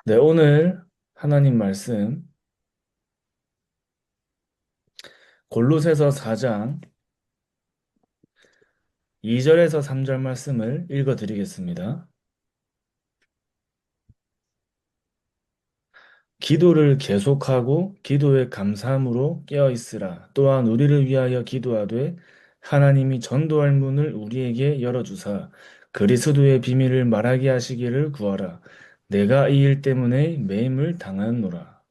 네, 오늘 하나님 말씀 골로새서 4장 2절에서 3절 말씀을 읽어 드리겠습니다. 기도를 계속하고 기도에 감사함으로 깨어 있으라. 또한 우리를 위하여 기도하되 하나님이 전도할 문을 우리에게 열어 주사 그리스도의 비밀을 말하게 하시기를 구하라. 내가 이 일 때문에 매임을 당하노라.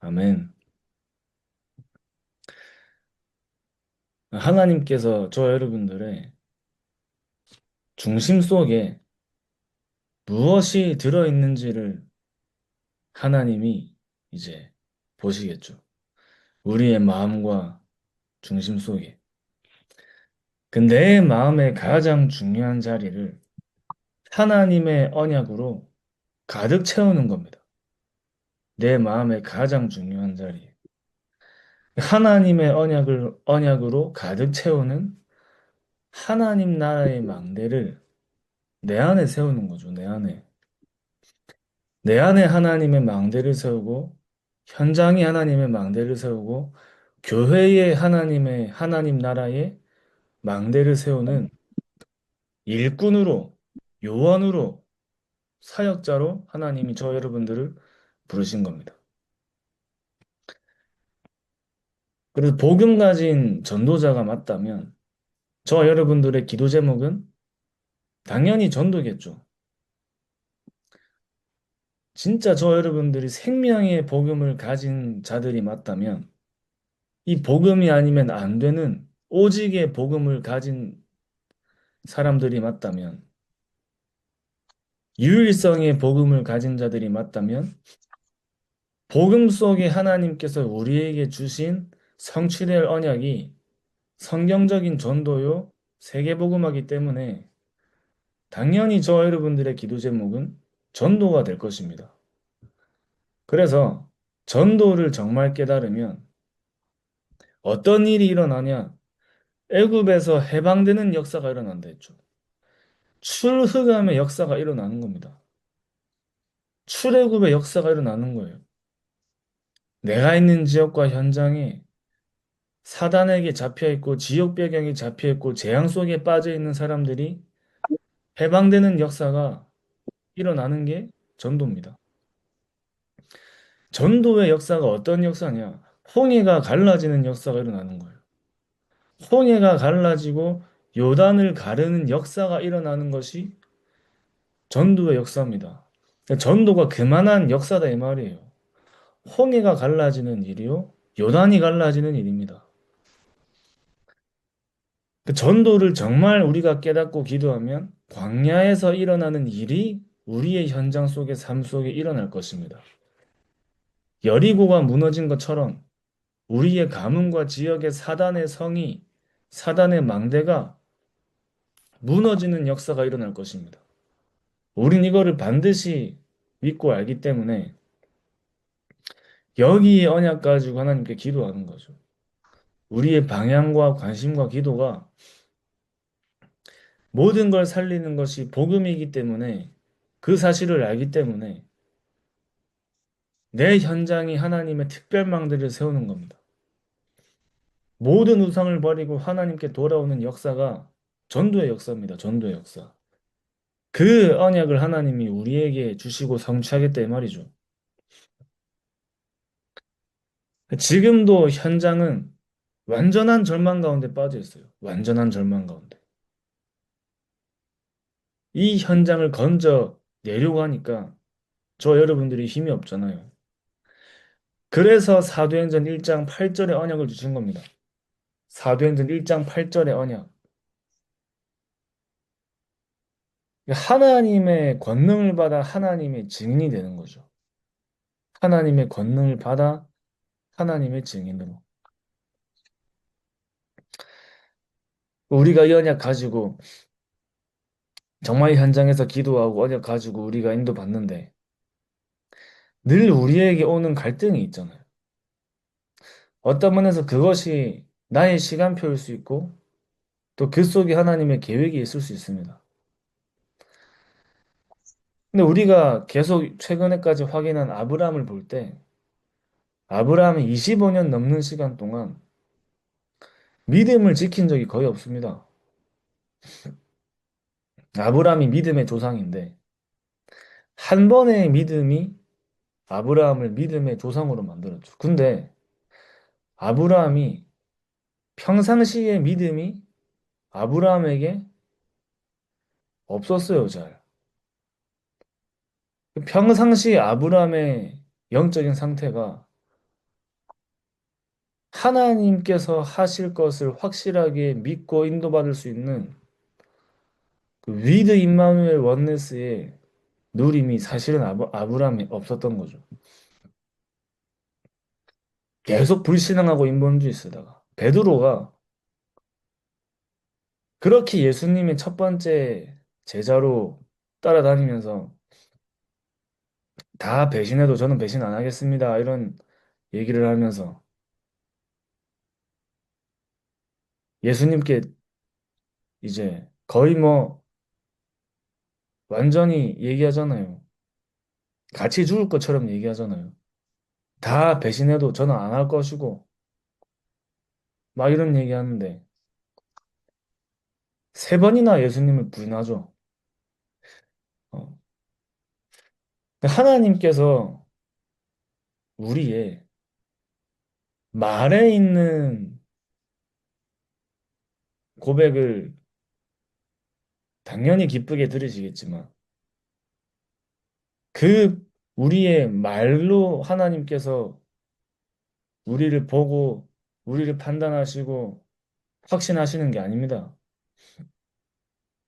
아멘. 하나님께서 저 여러분들의 중심 속에 무엇이 들어 있는지를 하나님이 이제 보시겠죠. 우리의 마음과 중심 속에. 그 내 마음의 가장 중요한 자리를 하나님의 언약으로 가득 채우는 겁니다. 내 마음의 가장 중요한 자리. 하나님의 언약으로 가득 채우는 하나님 나라의 망대를 내 안에 세우는 거죠. 내 안에. 내 안에 하나님의 망대를 세우고, 현장에 하나님의 망대를 세우고, 교회에 하나님 나라의 망대를 세우는 일꾼으로, 요원으로, 사역자로 하나님이 저 여러분들을 부르신 겁니다. 그래서 복음 가진 전도자가 맞다면 저 여러분들의 기도 제목은 당연히 전도겠죠. 진짜 저 여러분들이 생명의 복음을 가진 자들이 맞다면 이 복음이 아니면 안 되는 오직의 복음을 가진 사람들이 맞다면 유일성의 복음을 가진 자들이 맞다면 복음 속에 하나님께서 우리에게 주신 성취될 언약이 성경적인 전도요, 세계복음화기 때문에 당연히 저 여러분들의 기도 제목은 전도가 될 것입니다. 그래서 전도를 정말 깨달으면 어떤 일이 일어나냐? 애굽에서 해방되는 역사가 일어난다 했죠. 출흑암의 역사가 일어나는 겁니다. 출애굽의 역사가 일어나는 거예요. 내가 있는 지역과 현장에 사단에게 잡혀 있고 지역 배경이 잡혀 있고 재앙 속에 빠져 있는 사람들이 해방되는 역사가 일어나는 게 전도입니다. 전도의 역사가 어떤 역사냐? 홍해가 갈라지는 역사가 일어나는 거예요. 홍해가 갈라지고 요단을 가르는 역사가 일어나는 것이 전도의 역사입니다. 전도가 그만한 역사다 이 말이에요. 홍해가 갈라지는 일이요. 요단이 갈라지는 일입니다. 그 전도를 정말 우리가 깨닫고 기도하면 광야에서 일어나는 일이 우리의 현장 속의 삶 속에 일어날 것입니다. 여리고가 무너진 것처럼 우리의 가문과 지역의 사단의 성이, 사단의 망대가 무너지는 역사가 일어날 것입니다. 우린 이거를 반드시 믿고 알기 때문에 여기에 언약 가지고 하나님께 기도하는 거죠. 우리의 방향과 관심과 기도가 모든 걸 살리는 것이 복음이기 때문에 그 사실을 알기 때문에 내 현장이 하나님의 특별망대를 세우는 겁니다. 모든 우상을 버리고 하나님께 돌아오는 역사가 전도의 역사입니다. 전도의 역사. 그 언약을 하나님이 우리에게 주시고 성취하겠다 이 말이죠. 지금도 현장은 완전한 절망 가운데 빠져 있어요. 완전한 절망 가운데. 이 현장을 건져 내려고 하니까 저 여러분들이 힘이 없잖아요. 그래서 사도행전 1장 8절의 언약을 주신 겁니다. 사도행전 1장 8절의 언약. 하나님의 권능을 받아 하나님의 증인이 되는 거죠. 하나님의 권능을 받아 하나님의 증인으로. 우리가 이 언약 가지고 정말 현장에서 기도하고 언약 가지고 우리가 인도받는데 늘 우리에게 오는 갈등이 있잖아요. 어떤 면에서 그것이 나의 시간표일 수 있고 또 그 속에 하나님의 계획이 있을 수 있습니다. 근데 우리가 계속 최근에까지 확인한 아브라함을 볼 때, 아브라함이 25년 넘는 시간 동안 믿음을 지킨 적이 거의 없습니다. 아브라함이 믿음의 조상인데, 한 번의 믿음이 아브라함을 믿음의 조상으로 만들었죠. 근데 아브라함이 평상시의 믿음이 아브라함에게 없었어요, 잘. 평상시 아브라함의 영적인 상태가 하나님께서 하실 것을 확실하게 믿고 인도받을 수 있는 그 위드 임마누엘 원네스의 누림이 사실은 아브라함이 없었던 거죠. 계속 불신앙하고 인본주의 쓰다가 베드로가 그렇게 예수님의 첫 번째 제자로 따라다니면서 다 배신해도 저는 배신 안 하겠습니다. 이런 얘기를 하면서 예수님께 이제 거의 뭐 완전히 얘기하잖아요. 같이 죽을 것처럼 얘기하잖아요. 다 배신해도 저는 안 할 것이고 막 이런 얘기하는데 세 번이나 예수님을 부인하죠. 어. 하나님께서 우리의 말에 있는 고백을 당연히 기쁘게 들으시겠지만 그 우리의 말로 하나님께서 우리를 보고 우리를 판단하시고 확신하시는 게 아닙니다.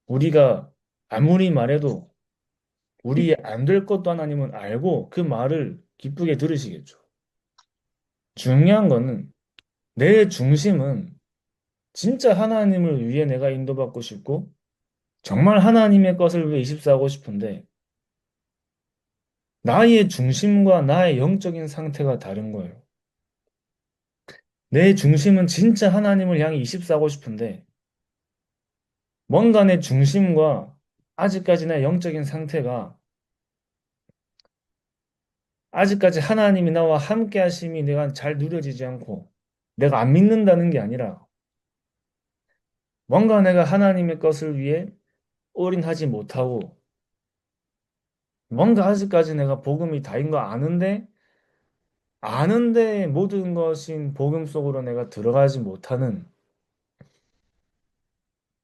우리가 아무리 말해도 우리의 안 될 것도 하나님은 알고 그 말을 기쁘게 들으시겠죠. 중요한 거는 내 중심은 진짜 하나님을 위해 내가 인도받고 싶고 정말 하나님의 것을 위해 24하고 싶은데 나의 중심과 나의 영적인 상태가 다른 거예요. 내 중심은 진짜 하나님을 향해 24하고 싶은데 뭔가 내 중심과 아직까지 내 영적인 상태가 아직까지 하나님이 나와 함께 하심이 내가 잘 누려지지 않고 내가 안 믿는다는 게 아니라 뭔가 내가 하나님의 것을 위해 올인하지 못하고 뭔가 아직까지 내가 복음이 다인 거 아는데 모든 것인 복음 속으로 내가 들어가지 못하는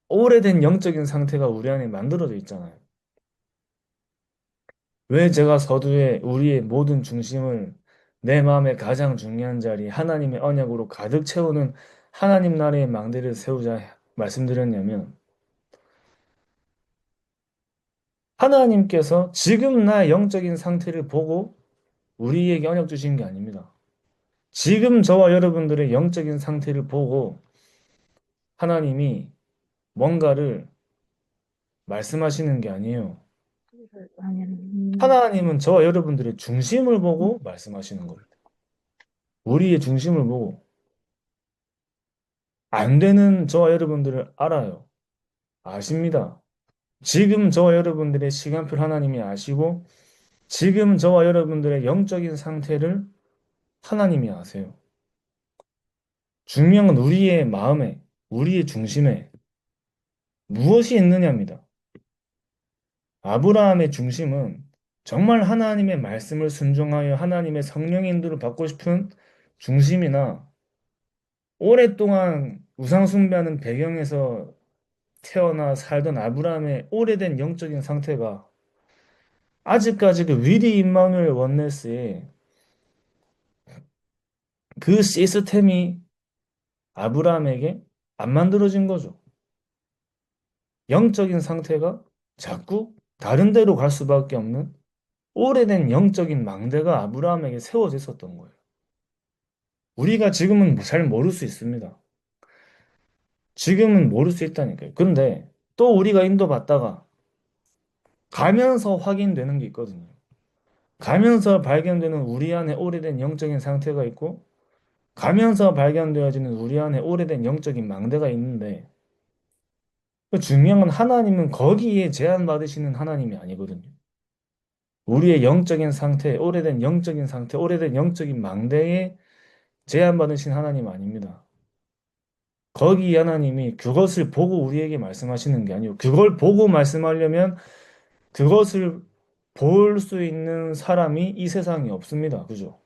오래된 영적인 상태가 우리 안에 만들어져 있잖아요. 왜 제가 서두에 우리의 모든 중심을 내 마음의 가장 중요한 자리 하나님의 언약으로 가득 채우는 하나님 나라의 망대를 세우자 말씀드렸냐면 하나님께서 지금 나의 영적인 상태를 보고 우리에게 언약 주신 게 아닙니다. 지금 저와 여러분들의 영적인 상태를 보고 하나님이 뭔가를 말씀하시는 게 아니에요. 하나님은 저와 여러분들의 중심을 보고 말씀하시는 거예요. 우리의 중심을 보고 안 되는 저와 여러분들을 알아요. 아십니다. 지금 저와 여러분들의 시간표를 하나님이 아시고 지금 저와 여러분들의 영적인 상태를 하나님이 아세요. 중요한 건 우리의 마음에, 우리의 중심에 무엇이 있느냐입니다. 아브라함의 중심은 정말 하나님의 말씀을 순종하여 하나님의 성령의 인도를 받고 싶은 중심이나 오랫동안 우상 숭배하는 배경에서 태어나 살던 아브라함의 오래된 영적인 상태가 아직까지 그 위디 임마누엘 원네스의 그 시스템이 아브라함에게 안 만들어진 거죠. 영적인 상태가 자꾸 다른 데로 갈 수밖에 없는 오래된 영적인 망대가 아브라함에게 세워져 있었던 거예요. 우리가 지금은 잘 모를 수 있습니다. 지금은 모를 수 있다니까요. 근데 또 우리가 인도받다가 가면서 확인되는 게 있거든요. 가면서 발견되는 우리 안에 오래된 영적인 상태가 있고 가면서 발견되어지는 우리 안에 오래된 영적인 망대가 있는데 중요한 건 하나님은 거기에 제한받으시는 하나님이 아니거든요. 우리의 영적인 상태, 오래된 영적인 상태, 오래된 영적인 망대에 제한받으신 하나님 아닙니다. 거기 하나님이 그것을 보고 우리에게 말씀하시는 게 아니고 그걸 보고 말씀하려면 그것을 볼 수 있는 사람이 이 세상에 없습니다. 그죠?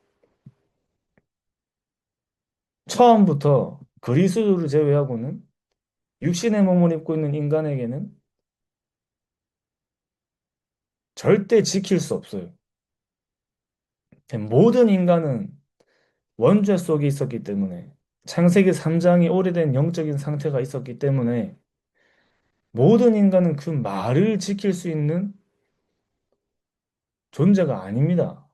처음부터 그리스도를 제외하고는 육신의 몸을 입고 있는 인간에게는 절대 지킬 수 없어요. 모든 인간은 원죄 속에 있었기 때문에 창세기 3장이 오래된 영적인 상태가 있었기 때문에 모든 인간은 그 말을 지킬 수 있는 존재가 아닙니다.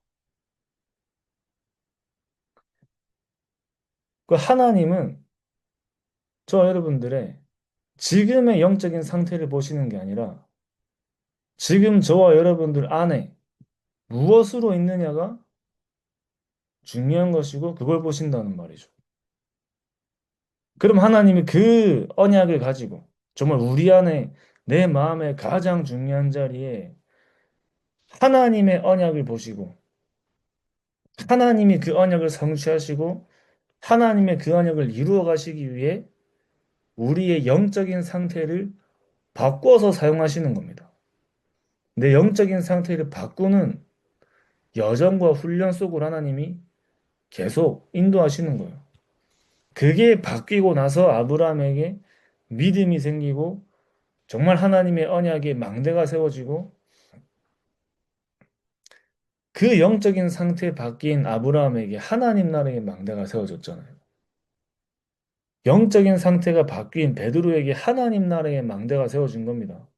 그 하나님은 저 여러분들의 지금의 영적인 상태를 보시는 게 아니라 지금 저와 여러분들 안에 무엇으로 있느냐가 중요한 것이고 그걸 보신다는 말이죠. 그럼 하나님이 그 언약을 가지고 정말 우리 안에 내 마음의 가장 중요한 자리에 하나님의 언약을 보시고 하나님이 그 언약을 성취하시고 하나님의 그 언약을 이루어 가시기 위해 우리의 영적인 상태를 바꿔서 사용하시는 겁니다. 내 영적인 상태를 바꾸는 여정과 훈련 속으로 하나님이 계속 인도하시는 거예요. 그게 바뀌고 나서 아브라함에게 믿음이 생기고 정말 하나님의 언약에 망대가 세워지고 그 영적인 상태 바뀐 아브라함에게 하나님 나라의 망대가 세워졌잖아요. 영적인 상태가 바뀐 베드로에게 하나님 나라의 망대가 세워진 겁니다.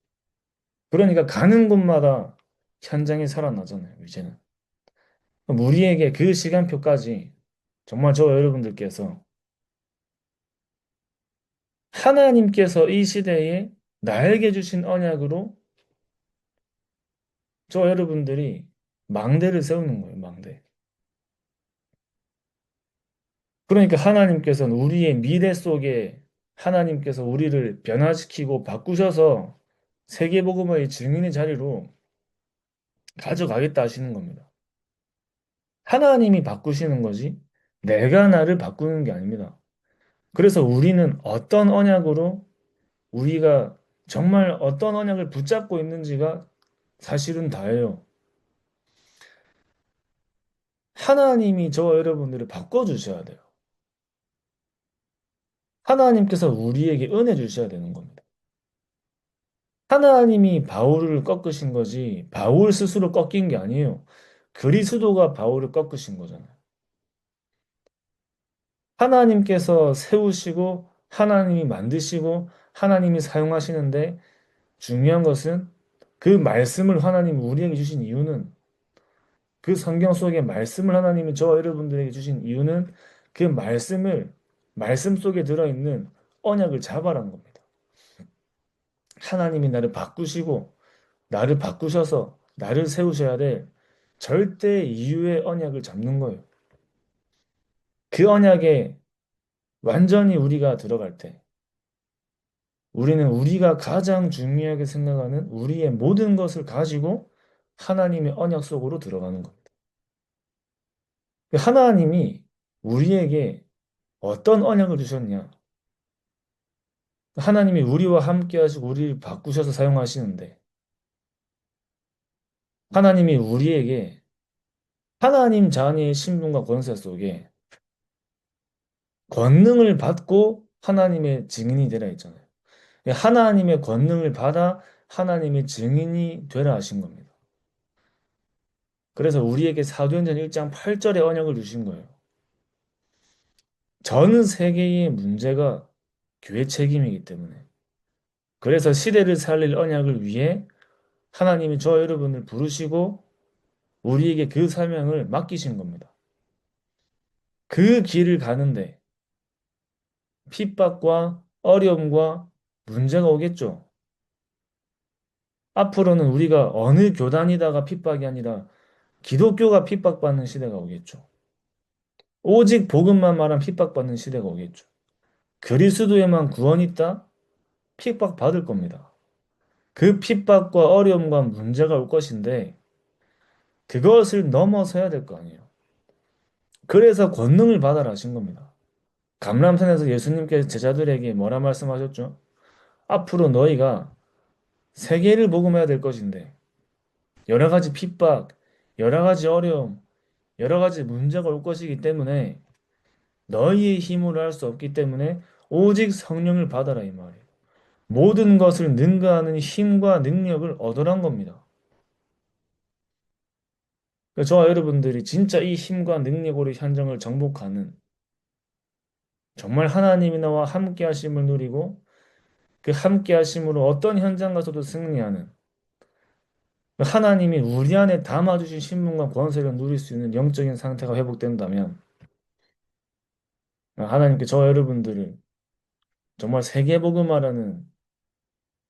그러니까 가는 곳마다 현장이 살아나잖아요, 이제는. 그럼 우리에게 그 시간표까지 정말 저 여러분들께서 하나님께서 이 시대에 나에게 주신 언약으로 저 여러분들이 망대를 세우는 거예요, 망대. 그러니까 하나님께서는 우리의 미래 속에 하나님께서 우리를 변화시키고 바꾸셔서 세계복음화의 증인의 자리로 가져가겠다 하시는 겁니다. 하나님이 바꾸시는 거지 내가 나를 바꾸는 게 아닙니다. 그래서 우리는 어떤 언약으로 우리가 정말 어떤 언약을 붙잡고 있는지가 사실은 다예요. 하나님이 저와 여러분들을 바꿔주셔야 돼요. 하나님께서 우리에게 은혜 주셔야 되는 겁니다. 하나님이 바울을 꺾으신 거지 바울 스스로 꺾인 게 아니에요. 그리스도가 바울을 꺾으신 거잖아요. 하나님께서 세우시고 하나님이 만드시고 하나님이 사용하시는데 중요한 것은 그 말씀을 하나님이 우리에게 주신 이유는 그 성경 속의 말씀을 하나님이 저와 여러분들에게 주신 이유는 그 말씀을 말씀 속에 들어있는 언약을 잡아라는 겁니다. 하나님이 나를 바꾸시고 나를 바꾸셔서 나를 세우셔야 될 절대 이유의 언약을 잡는 거예요. 그 언약에 완전히 우리가 들어갈 때 우리는 우리가 가장 중요하게 생각하는 우리의 모든 것을 가지고 하나님의 언약 속으로 들어가는 겁니다. 하나님이 우리에게 어떤 언약을 주셨냐? 하나님이 우리와 함께 하시고 우리를 바꾸셔서 사용하시는데 하나님이 우리에게 하나님 자녀의 신분과 권세 속에 권능을 받고 하나님의 증인이 되라 했잖아요. 하나님의 권능을 받아 하나님의 증인이 되라 하신 겁니다. 그래서 우리에게 사도행전 1장 8절의 언약을 주신 거예요. 전 세계의 문제가 교회 책임이기 때문에. 그래서 시대를 살릴 언약을 위해 하나님이 저 여러분을 부르시고 우리에게 그 사명을 맡기신 겁니다. 그 길을 가는데 핍박과 어려움과 문제가 오겠죠. 앞으로는 우리가 어느 교단이다가 핍박이 아니라 기독교가 핍박받는 시대가 오겠죠. 오직 복음만 말한 핍박받는 시대가 오겠죠. 그리스도에만 구원이 있다? 핍박받을 겁니다. 그 핍박과 어려움과 문제가 올 것인데 그것을 넘어서야 될 거 아니에요. 그래서 권능을 받아라 하신 겁니다. 감람산에서 예수님께서 제자들에게 뭐라 말씀하셨죠? 앞으로 너희가 세계를 복음해야 될 것인데 여러 가지 핍박, 여러 가지 어려움, 여러 가지 문제가 올 것이기 때문에 너희의 힘으로 할 수 없기 때문에 오직 성령을 받아라 이 말이에요. 모든 것을 능가하는 힘과 능력을 얻으란 겁니다. 그래서 저와 여러분들이 진짜 이 힘과 능력으로 현장을 정복하는 정말 하나님이 나와 함께 하심을 누리고 그 함께 하심으로 어떤 현장 가서도 승리하는 하나님이 우리 안에 담아주신 신분과 권세를 누릴 수 있는 영적인 상태가 회복된다면 하나님께 저와 여러분들을 정말 세계복음화라는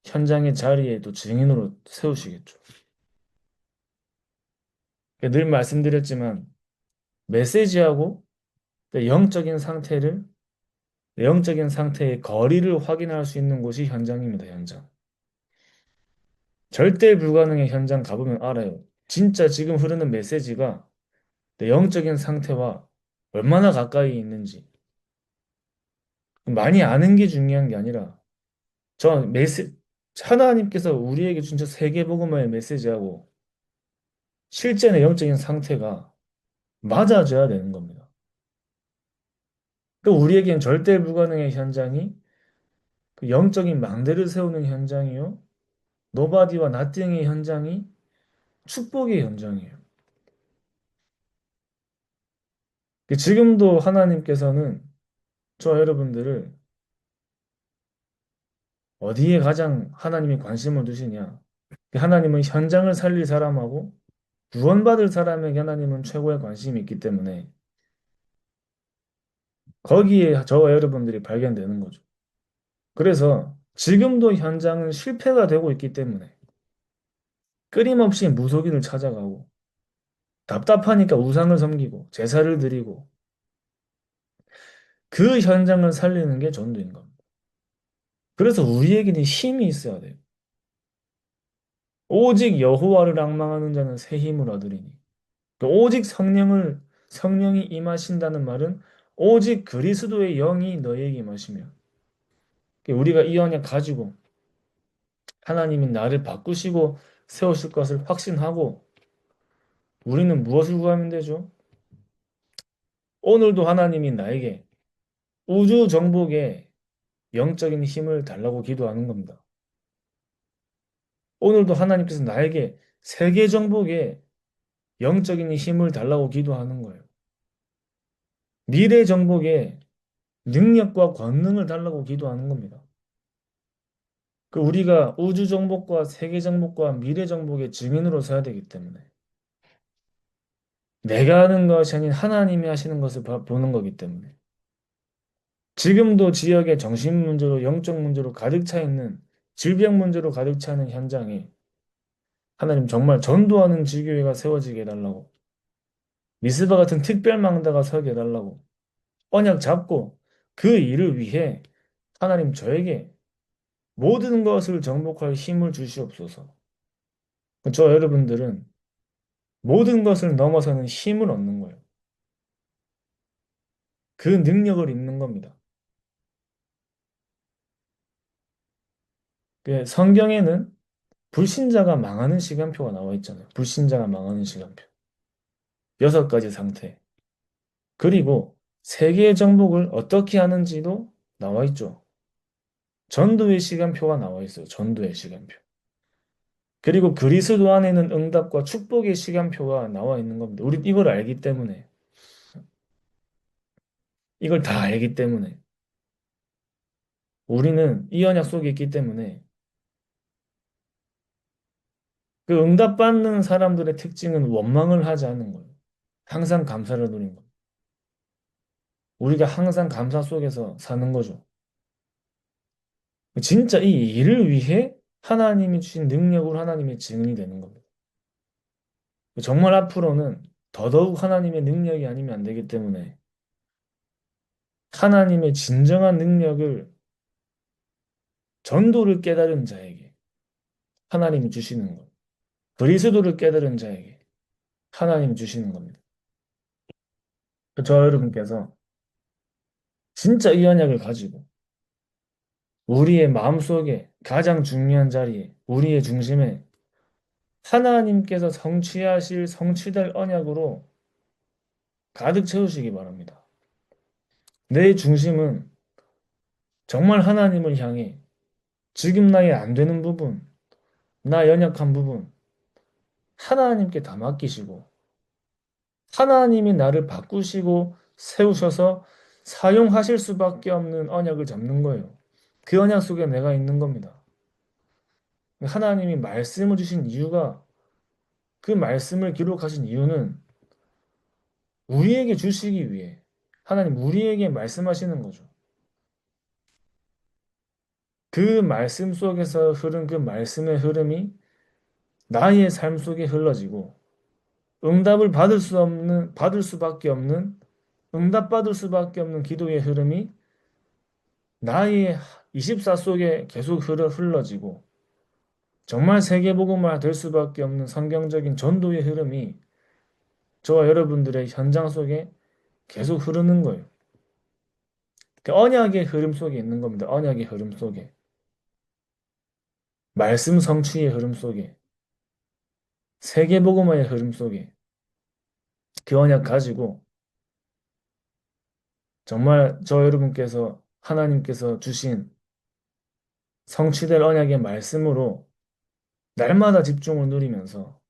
현장의 자리에 또 증인으로 세우시겠죠. 늘 말씀드렸지만 메시지하고 내 영적인 상태의 거리를 확인할 수 있는 곳이 현장입니다, 현장. 절대 불가능의 현장 가보면 알아요. 진짜 지금 흐르는 메시지가 내 영적인 상태와 얼마나 가까이 있는지. 많이 아는 게 중요한 게 아니라 저 하나님께서 우리에게 준 저 세계복음화의 메시지하고 실제 내 영적인 상태가 맞아져야 되는 겁니다. 그 우리에겐 절대 불가능의 현장이 그 영적인 망대를 세우는 현장이요. 노바디와 나띵의 현장이 축복의 현장이에요. 지금도 하나님께서는 저 여러분들을 어디에 가장 하나님이 관심을 두시냐? 하나님은 현장을 살릴 사람하고 구원받을 사람에게 하나님은 최고의 관심이 있기 때문에 거기에 저와 여러분들이 발견되는 거죠. 그래서 지금도 현장은 실패가 되고 있기 때문에 끊임없이 무속인을 찾아가고 답답하니까 우상을 섬기고 제사를 드리고 그 현장을 살리는 게 전도인 겁니다. 그래서 우리에게는 힘이 있어야 돼요. 오직 여호와를 앙망하는 자는 새 힘을 얻으리니. 오직 성령이 임하신다는 말은 오직 그리스도의 영이 너에게 임하시며 우리가 이 언약 가지고 하나님이 나를 바꾸시고 세우실 것을 확신하고 우리는 무엇을 구하면 되죠? 오늘도 하나님이 나에게 우주 정복에 영적인 힘을 달라고 기도하는 겁니다. 오늘도 하나님께서 나에게 세계 정복에 영적인 힘을 달라고 기도하는 거예요. 미래 정복에 능력과 권능을 달라고 기도하는 겁니다. 그 우리가 우주 정복과 세계 정복과 미래 정복의 증인으로 서야 되기 때문에 내가 하는 것이 아닌 하나님이 하시는 것을 보는 거기 때문에 지금도 지역에 정신 문제로 영적 문제로 가득 차 있는 질병 문제로 가득 차 있는 현장에 하나님 정말 전도하는 지교회가 세워지게 해달라고 미스바 같은 특별 망대가 서게 해달라고 언약 잡고 그 일을 위해 하나님 저에게 모든 것을 정복할 힘을 주시옵소서. 저 여러분들은 모든 것을 넘어서는 힘을 얻는 거예요. 그 능력을 입는 겁니다. 성경에는 불신자가 망하는 시간표가 나와 있잖아요. 불신자가 망하는 시간표. 6가지 상태. 그리고 세계의 정복을 어떻게 하는지도 나와 있죠. 전도의 시간표가 나와 있어요. 전도의 시간표. 그리고 그리스도 안에는 응답과 축복의 시간표가 나와 있는 겁니다. 우리 이걸 알기 때문에, 이걸 다 알기 때문에, 우리는 이 언약 속에 있기 때문에 그 응답받는 사람들의 특징은 원망을 하지 않는 거예요. 항상 감사를 누리는 거예요. 우리가 항상 감사 속에서 사는 거죠. 진짜 이 일을 위해 하나님이 주신 능력으로 하나님의 증인이 되는 겁니다. 정말 앞으로는 더더욱 하나님의 능력이 아니면 안 되기 때문에 하나님의 진정한 능력을 전도를 깨달은 자에게 하나님이 주시는 것. 그리스도를 깨달은 자에게 하나님이 주시는 겁니다. 저 여러분께서 진짜 이 언약을 가지고 우리의 마음속에 가장 중요한 자리에 우리의 중심에 하나님께서 성취하실 성취될 언약으로 가득 채우시기 바랍니다. 내 중심은 정말 하나님을 향해 지금 나의 안 되는 부분, 나 연약한 부분 하나님께 다 맡기시고 하나님이 나를 바꾸시고 세우셔서 사용하실 수밖에 없는 언약을 잡는 거예요. 그 언약 속에 내가 있는 겁니다. 하나님이 말씀을 주신 이유가 그 말씀을 기록하신 이유는 우리에게 주시기 위해 하나님 우리에게 말씀하시는 거죠. 그 말씀 속에서 흐른 그 말씀의 흐름이 나의 삶 속에 흘러지고 응답을 받을 수밖에 없는 응답받을 수밖에 없는 기도의 흐름이 나의 24 속에 계속 흘러지고 정말 세계복음화 될 수밖에 없는 성경적인 전도의 흐름이 저와 여러분들의 현장 속에 계속 흐르는 거예요. 그 언약의 흐름 속에 있는 겁니다. 언약의 흐름 속에. 말씀 성취의 흐름 속에. 세계복음화의 흐름 속에. 그 언약 가지고 정말 저 여러분께서 하나님께서 주신 성취될 언약의 말씀으로 날마다 집중을 누리면서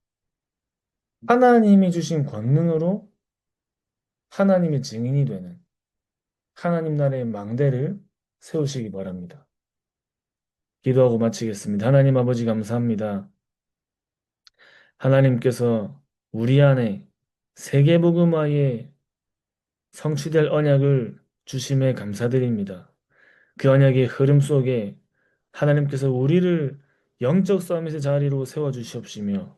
하나님이 주신 권능으로 하나님의 증인이 되는 하나님 나라의 망대를 세우시기 바랍니다. 기도하고 마치겠습니다. 하나님 아버지 감사합니다. 하나님께서 우리 안에 세계복음화의 성취될 언약을 주심에 감사드립니다. 그 언약의 흐름 속에 하나님께서 우리를 영적 서밋의 자리로 세워주시옵시며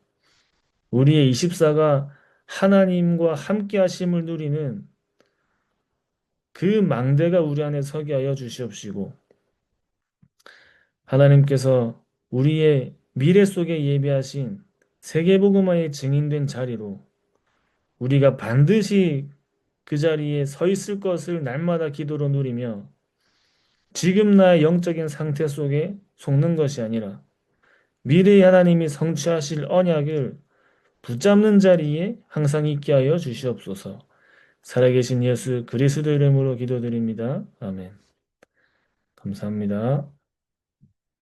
우리의 24가 하나님과 함께 하심을 누리는 그 망대가 우리 안에 서게 하여 주시옵시고 하나님께서 우리의 미래 속에 예비하신 세계복음화의 증인된 자리로 우리가 반드시 그 자리에 서 있을 것을 날마다 기도로 누리며 지금 나의 영적인 상태 속에 속는 것이 아니라 미래의 하나님이 성취하실 언약을 붙잡는 자리에 항상 있게 하여 주시옵소서. 살아계신 예수 그리스도 이름으로 기도드립니다. 아멘. 감사합니다.